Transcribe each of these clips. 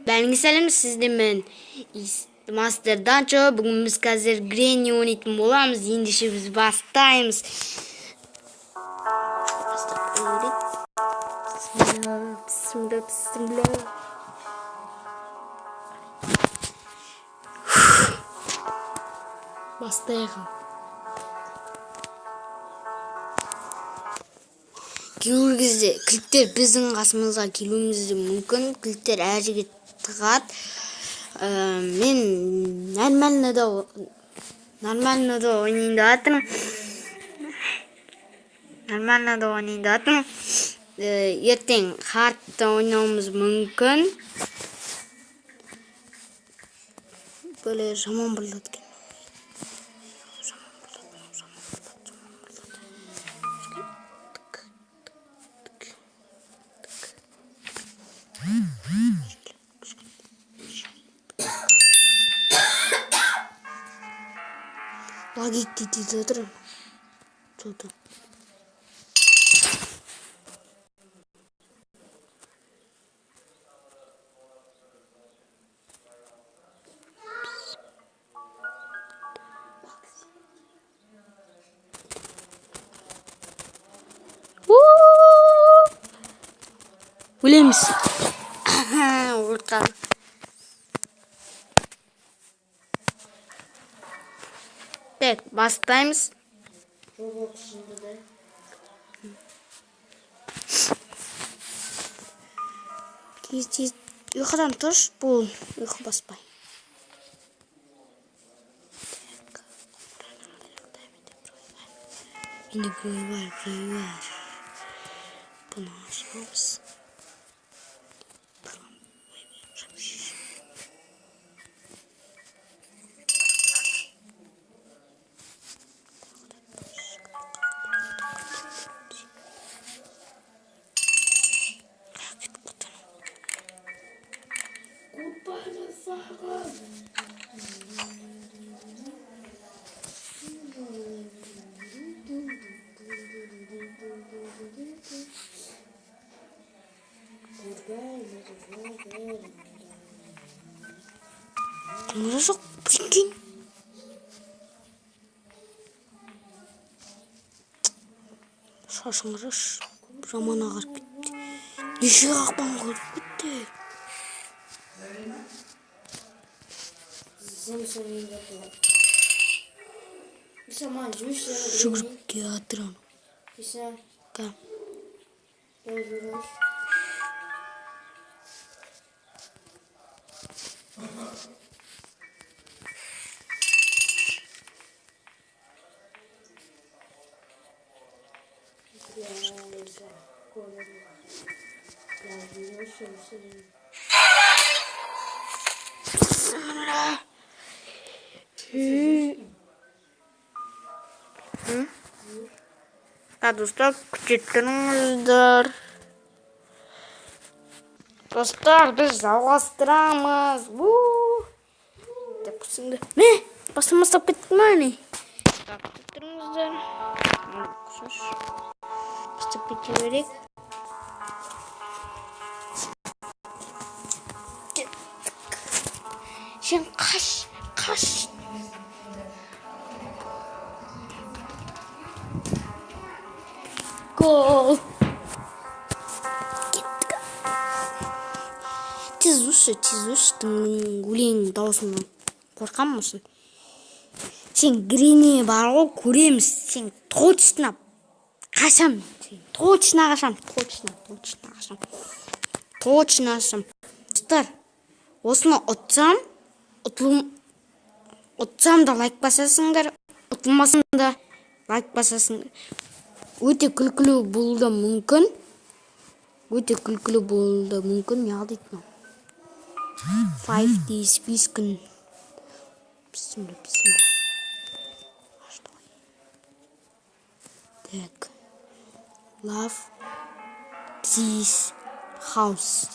Белгиселим сизди мен Master Dancho. Бүгүн биз азыр Granny ойнайтын боламыз. Ендишибиз баштайбыз. Баштайгы. Кейбір кезде кликтер біздің қасымызға келуімізді мүмкін. Кликтер әр жерге тығат. Мен нормально да ойнайын деп жатырмын. Ертең хардта ойнауымыз мүмкін. Böyle жаман болады екен. Лагик дейді жатыр. Çoğdu. Өлеміз. Ортады. Так, бастаймыз. Тез ұйқыдан тұрш, бұл ұйқы баспай. Енді біреу бар. Бұны ашамыз. Bunu çok bilgin. Şaşırmış. Zaman ağır bitti. Dişi akban koyup bitti. Şükür ki hatıran. Gel. Dostlar küçülttürüңіздер. Dostlar biz жалғастырамыз. Деп күсіңді. Не? Басымастап кеттім әне. Küçülttürüңіздер. Бастап кете берек. Сен қаш. Gol. Кеттік. Тез ұшы. Өлең даусынан қорқам мұсың? Сен Гренни бар ғой, көреміз. Сен точно қашам. Точно қашам. Достар, осыны ұтсам да лайк басасыңдар, ұтылмасам да лайк басасыңдар. Өте күлкілі болуы мүмкін. Не алдайтын? 5 days, 5 күн. Bismillah. Так. Love this house.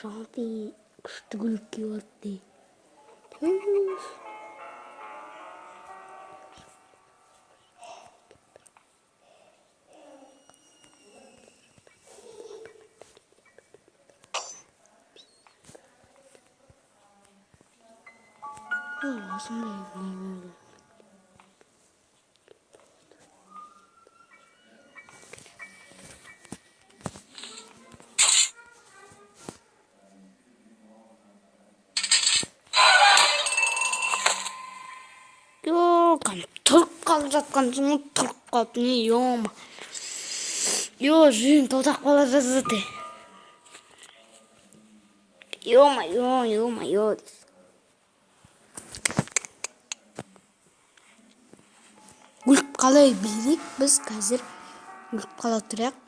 жаңа күшті күліп келді. Осындай. Тұрып қалып жатқан жұмыс тұрып қалып не ема. Жүйін толтақ бала жазды. Ема. Өліп қалай берек біз қазір өліп қала тұрайық.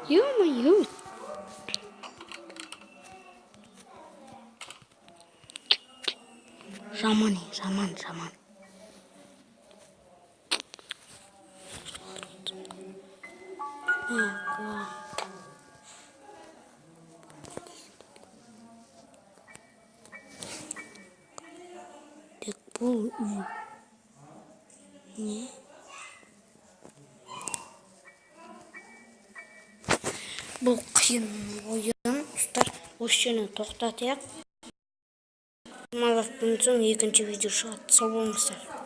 Ё-моё. Жаман. Тек бұл үй. Не? Бұл қиын ойын. Ұстар, осы жеріне тоқтатайық. 20 минуттан соң екінші видео шығады. Сау болыңыздар.